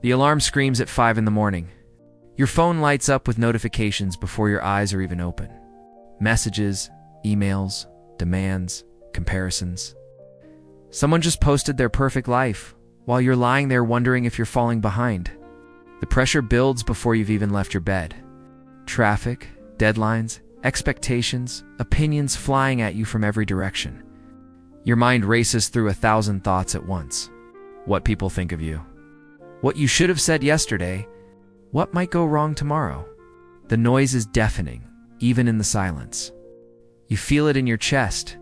The alarm screams at 5 in the morning. Your phone lights up with notifications before your eyes are even open. Messages, emails, demands, comparisons. Someone just posted their perfect life, while you're lying there wondering if you're falling behind. The pressure builds before you've even left your bed. Traffic, deadlines, expectations, opinions flying at you from every direction. Your mind races through 1,000 thoughts at once. What people think of you. What you should have said yesterday. What might go wrong tomorrow. The noise is deafening, even in the silence. You feel it in your chest,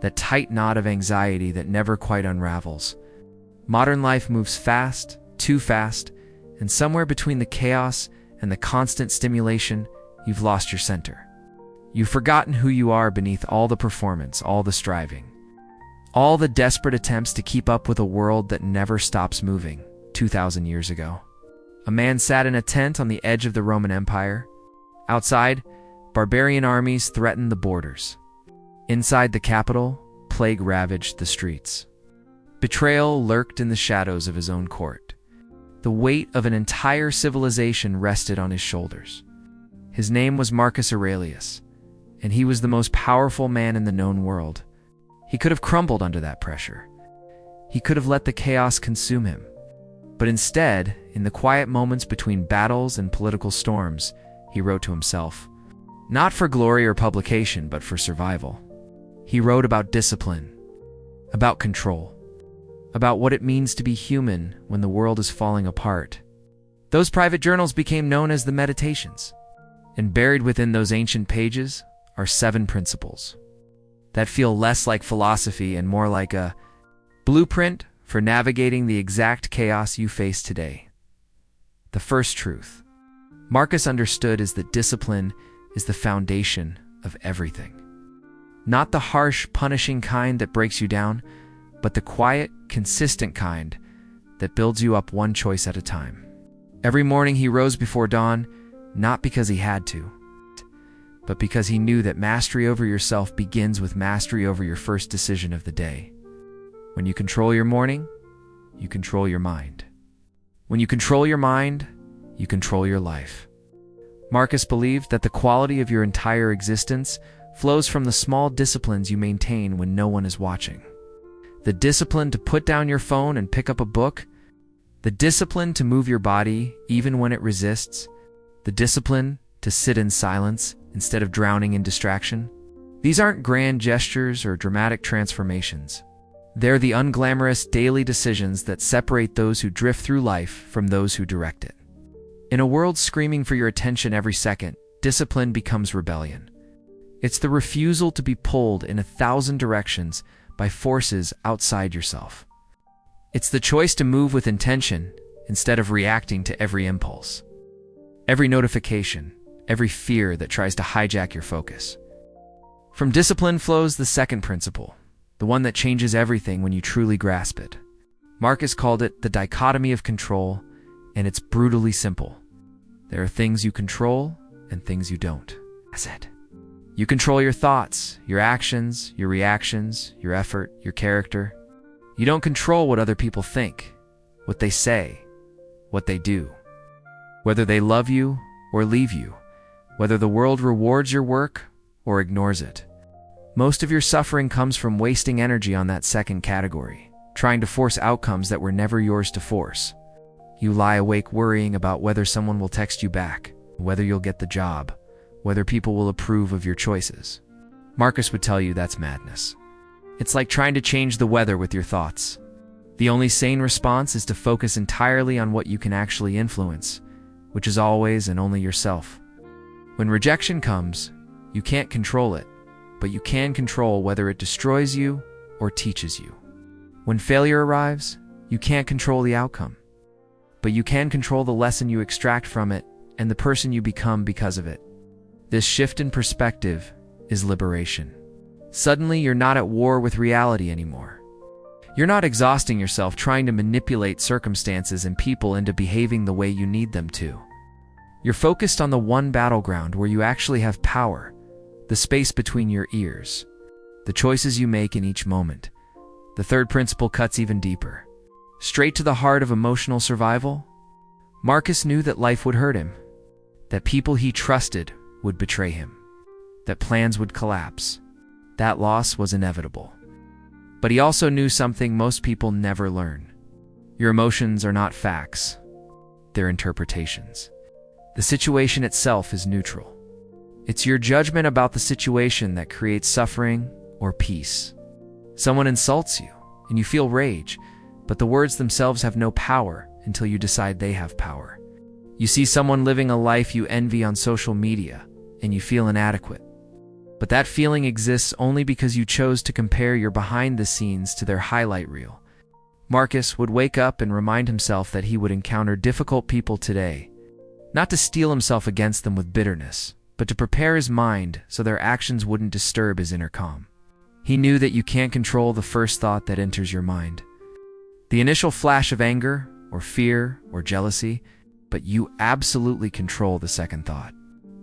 that tight knot of anxiety that never quite unravels. Modern life moves fast, too fast, and somewhere between the chaos and the constant stimulation, you've lost your center. You've forgotten who you are beneath all the performance, all the striving. All the desperate attempts to keep up with a world that never stops moving. 2,000 years ago, a man sat in a tent on the edge of the Roman Empire. Outside, barbarian armies threatened the borders. Inside the capital, plague ravaged the streets. Betrayal lurked in the shadows of his own court. The weight of an entire civilization rested on his shoulders. His name was Marcus Aurelius, and he was the most powerful man in the known world. He could have crumbled under that pressure. He could have let the chaos consume him. But instead, in the quiet moments between battles and political storms, he wrote to himself. Not for glory or publication, but for survival. He wrote about discipline, about control, about what it means to be human when the world is falling apart. Those private journals became known as the Meditations, and buried within those ancient pages are 7 principles that feel less like philosophy and more like a blueprint for navigating the exact chaos you face today. The first truth Marcus understood is that discipline is the foundation of everything. Not the harsh, punishing kind that breaks you down, but the quiet, consistent kind that builds you up one choice at a time. Every morning he rose before dawn, not because he had to, but because he knew that mastery over yourself begins with mastery over your first decision of the day. When you control your morning, you control your mind. When you control your mind, you control your life. Marcus believed that the quality of your entire existence flows from the small disciplines you maintain when no one is watching. The discipline to put down your phone and pick up a book, the discipline to move your body even when it resists, the discipline to sit in silence instead of drowning in distraction. These aren't grand gestures or dramatic transformations. They're the unglamorous daily decisions that separate those who drift through life from those who direct it. In a world screaming for your attention every second, discipline becomes rebellion. It's the refusal to be pulled in 1,000 directions by forces outside yourself. It's the choice to move with intention instead of reacting to every impulse, every notification, every fear that tries to hijack your focus. From discipline flows the second principle, the one that changes everything when you truly grasp it. Marcus called it the dichotomy of control, and it's brutally simple. There are things you control and things you don't. That's it. You control your thoughts, your actions, your reactions, your effort, your character. You don't control what other people think, what they say, what they do. Whether they love you or leave you, whether the world rewards your work or ignores it. Most of your suffering comes from wasting energy on that second category, trying to force outcomes that were never yours to force. You lie awake worrying about whether someone will text you back, whether you'll get the job, whether people will approve of your choices. Marcus would tell you that's madness. It's like trying to change the weather with your thoughts. The only sane response is to focus entirely on what you can actually influence, which is always and only yourself. When rejection comes, you can't control it, but you can control whether it destroys you or teaches you. When failure arrives, you can't control the outcome, but you can control the lesson you extract from it and the person you become because of it. This shift in perspective is liberation. Suddenly, you're not at war with reality anymore. You're not exhausting yourself trying to manipulate circumstances and people into behaving the way you need them to. You're focused on the one battleground where you actually have power, the space between your ears, the choices you make in each moment. The third principle cuts even deeper. Straight to the heart of emotional survival, Marcus knew that life would hurt him, that people he trusted would betray him, that plans would collapse. That loss was inevitable. But he also knew something most people never learn. Your emotions are not facts, they're interpretations. The situation itself is neutral. It's your judgment about the situation that creates suffering or peace. Someone insults you, and you feel rage, but the words themselves have no power until you decide they have power. You see someone living a life you envy on social media, and you feel inadequate. But that feeling exists only because you chose to compare your behind the scenes to their highlight reel. Marcus would wake up and remind himself that he would encounter difficult people today, not to steel himself against them with bitterness, but to prepare his mind so their actions wouldn't disturb his inner calm. He knew that you can't control the first thought that enters your mind, the initial flash of anger or fear or jealousy, but you absolutely control the second thought,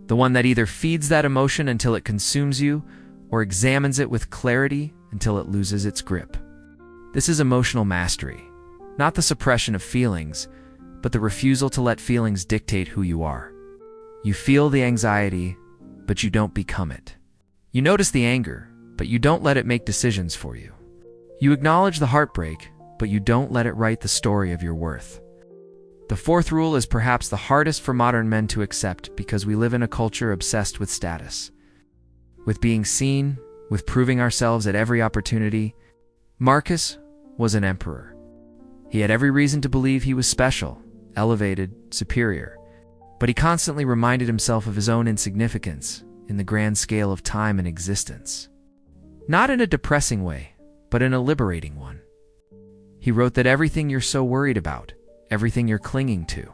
the one that either feeds that emotion until it consumes you or examines it with clarity until it loses its grip. This is emotional mastery, not the suppression of feelings, but the refusal to let feelings dictate who you are. You feel the anxiety, but you don't become it. You notice the anger, but you don't let it make decisions for you. You acknowledge the heartbreak, but you don't let it write the story of your worth. The fourth rule is perhaps the hardest for modern men to accept because we live in a culture obsessed with status, with being seen, with proving ourselves at every opportunity. Marcus was an emperor. He had every reason to believe he was special, elevated, superior. But he constantly reminded himself of his own insignificance in the grand scale of time and existence. Not in a depressing way, but in a liberating one. He wrote that everything you're so worried about, everything you're clinging to,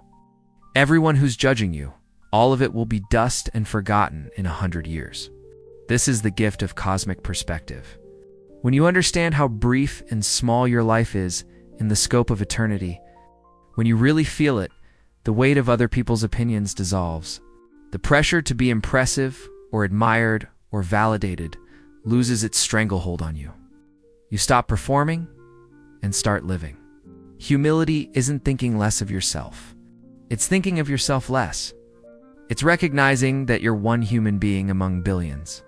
everyone who's judging you, all of it will be dust and forgotten in 100 years. This is the gift of cosmic perspective. When you understand how brief and small your life is in the scope of eternity, when you really feel it, the weight of other people's opinions dissolves. The pressure to be impressive or admired or validated loses its stranglehold on you. You stop performing and start living. Humility isn't thinking less of yourself. It's thinking of yourself less. It's recognizing that you're one human being among billions,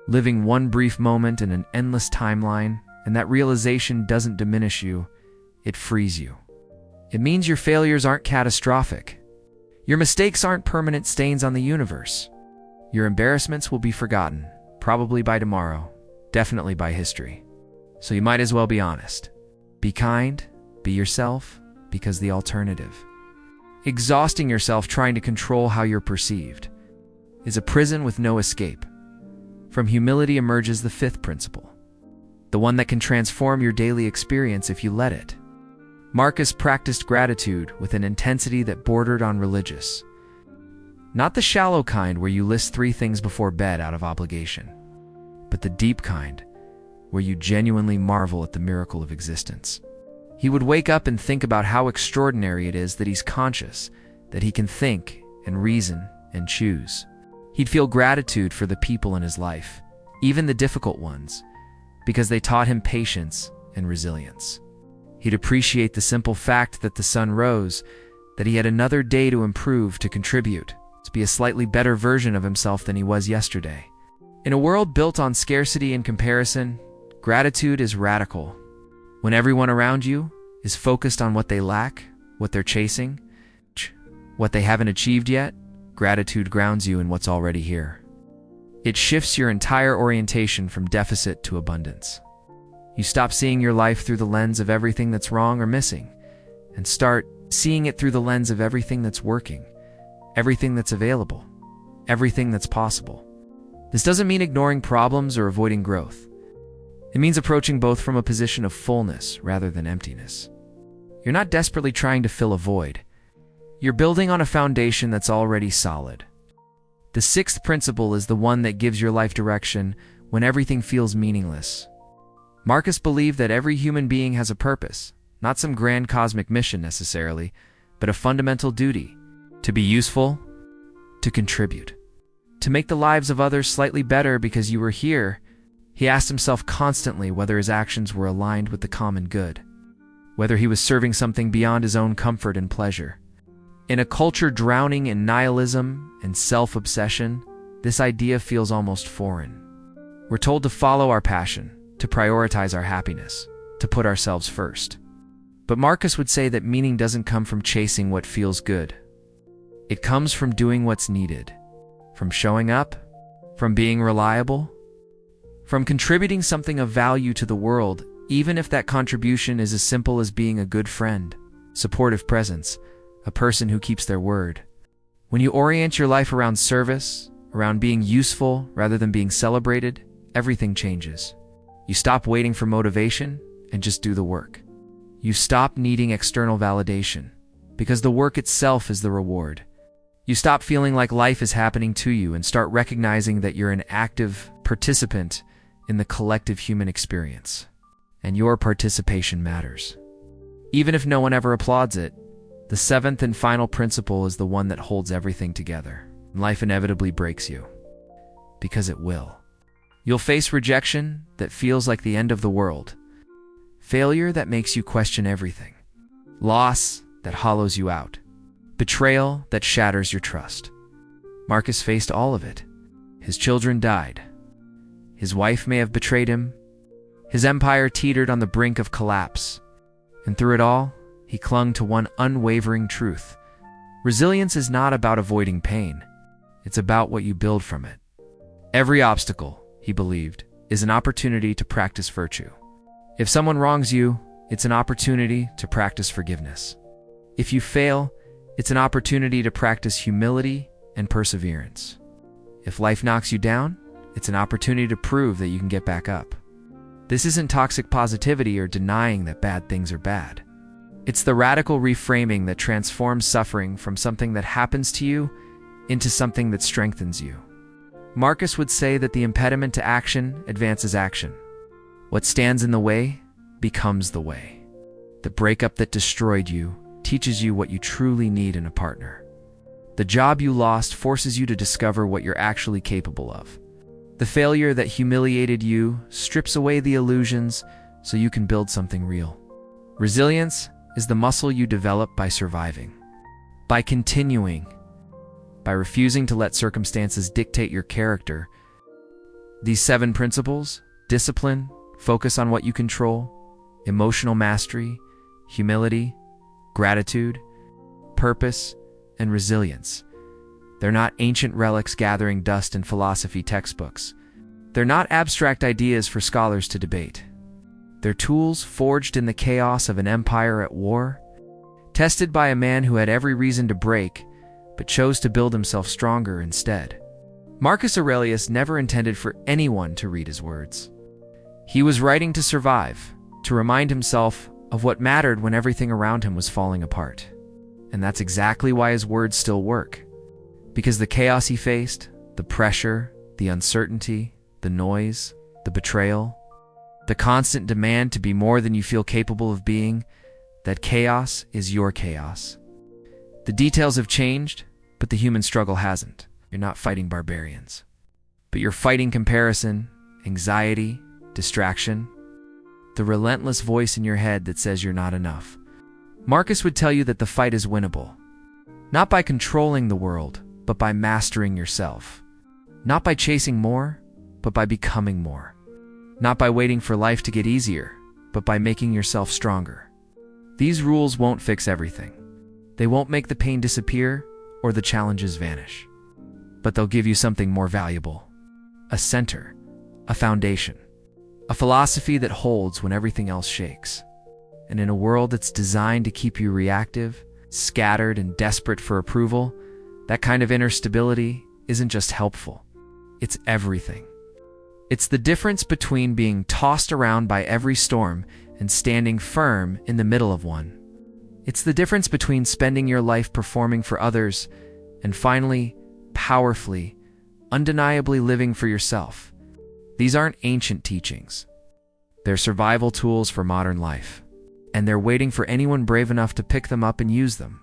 living one brief moment in an endless timeline, and that realization doesn't diminish you, it frees you. It means your failures aren't catastrophic. Your mistakes aren't permanent stains on the universe. Your embarrassments will be forgotten, probably by tomorrow, definitely by history. So you might as well be honest. Be kind, be yourself, because the alternative, exhausting yourself trying to control how you're perceived, is a prison with no escape. From humility emerges the fifth principle, the one that can transform your daily experience if you let it. Marcus practiced gratitude with an intensity that bordered on religious. Not the shallow kind where you list 3 things before bed out of obligation, but the deep kind where you genuinely marvel at the miracle of existence. He would wake up and think about how extraordinary it is that he's conscious, that he can think and reason and choose. He'd feel gratitude for the people in his life, even the difficult ones, because they taught him patience and resilience. He'd appreciate the simple fact that the sun rose, that he had another day to improve, to contribute, to be a slightly better version of himself than he was yesterday. In a world built on scarcity and comparison, gratitude is radical. When everyone around you is focused on what they lack, what they're chasing, what they haven't achieved yet, gratitude grounds you in what's already here. It shifts your entire orientation from deficit to abundance. You stop seeing your life through the lens of everything that's wrong or missing, and start seeing it through the lens of everything that's working, everything that's available, everything that's possible. This doesn't mean ignoring problems or avoiding growth. It means approaching both from a position of fullness rather than emptiness. You're not desperately trying to fill a void. You're building on a foundation that's already solid. The sixth principle is the one that gives your life direction when everything feels meaningless. Marcus believed that every human being has a purpose, not some grand cosmic mission necessarily, but a fundamental duty: to be useful, to contribute, to make the lives of others slightly better because you were here. He asked himself constantly whether his actions were aligned with the common good, whether he was serving something beyond his own comfort and pleasure. In a culture drowning in nihilism and self-obsession, this idea feels almost foreign. We're told to follow our passion, to prioritize our happiness, to put ourselves first. But Marcus would say that meaning doesn't come from chasing what feels good. It comes from doing what's needed, from showing up, from being reliable, from contributing something of value to the world, even if that contribution is as simple as being a good friend, supportive presence, a person who keeps their word. When you orient your life around service, around being useful rather than being celebrated, everything changes. You stop waiting for motivation and just do the work. You stop needing external validation, because the work itself is the reward. You stop feeling like life is happening to you and start recognizing that you're an active participant in the collective human experience. And your participation matters. Even if no one ever applauds it, the seventh and final principle is the one that holds everything together. Life inevitably breaks you, because it will. You'll face rejection that feels like the end of the world, failure that makes you question everything, loss that hollows you out, betrayal that shatters your trust. Marcus faced all of it. His children died. His wife may have betrayed him. His empire teetered on the brink of collapse. And through it all, he clung to one unwavering truth. Resilience is not about avoiding pain. It's about what you build from it. Every obstacle, he believed, is an opportunity to practice virtue. If someone wrongs you, it's an opportunity to practice forgiveness. If you fail, it's an opportunity to practice humility and perseverance. If life knocks you down, it's an opportunity to prove that you can get back up. This isn't toxic positivity or denying that bad things are bad. It's the radical reframing that transforms suffering from something that happens to you into something that strengthens you. Marcus would say that the impediment to action advances action. What stands in the way becomes the way. The breakup that destroyed you teaches you what you truly need in a partner. The job you lost forces you to discover what you're actually capable of. The failure that humiliated you strips away the illusions so you can build something real. Resilience is the muscle you develop by surviving, by continuing, by refusing to let circumstances dictate your character. These 7 principles: discipline, focus on what you control, emotional mastery, humility, gratitude, purpose, and resilience. They're not ancient relics gathering dust in philosophy textbooks. They're not abstract ideas for scholars to debate. They're tools forged in the chaos of an empire at war, tested by a man who had every reason to break, but chose to build himself stronger instead. Marcus Aurelius never intended for anyone to read his words. He was writing to survive, to remind himself of what mattered when everything around him was falling apart. And that's exactly why his words still work. Because the chaos he faced, the pressure, the uncertainty, the noise, the betrayal, the constant demand to be more than you feel capable of being, that chaos is your chaos. The details have changed, but the human struggle hasn't. You're not fighting barbarians, but you're fighting comparison, anxiety, distraction, the relentless voice in your head that says you're not enough. Marcus would tell you that the fight is winnable, not by controlling the world, but by mastering yourself. Not by chasing more, but by becoming more. Not by waiting for life to get easier, but by making yourself stronger. These rules won't fix everything. They won't make the pain disappear or the challenges vanish. But they'll give you something more valuable. A center, a foundation, a philosophy that holds when everything else shakes. And in a world that's designed to keep you reactive, scattered, and desperate for approval, that kind of inner stability isn't just helpful. It's everything. It's the difference between being tossed around by every storm and standing firm in the middle of one. It's the difference between spending your life performing for others and finally, powerfully, undeniably living for yourself. These aren't ancient teachings. They're survival tools for modern life, and they're waiting for anyone brave enough to pick them up and use them.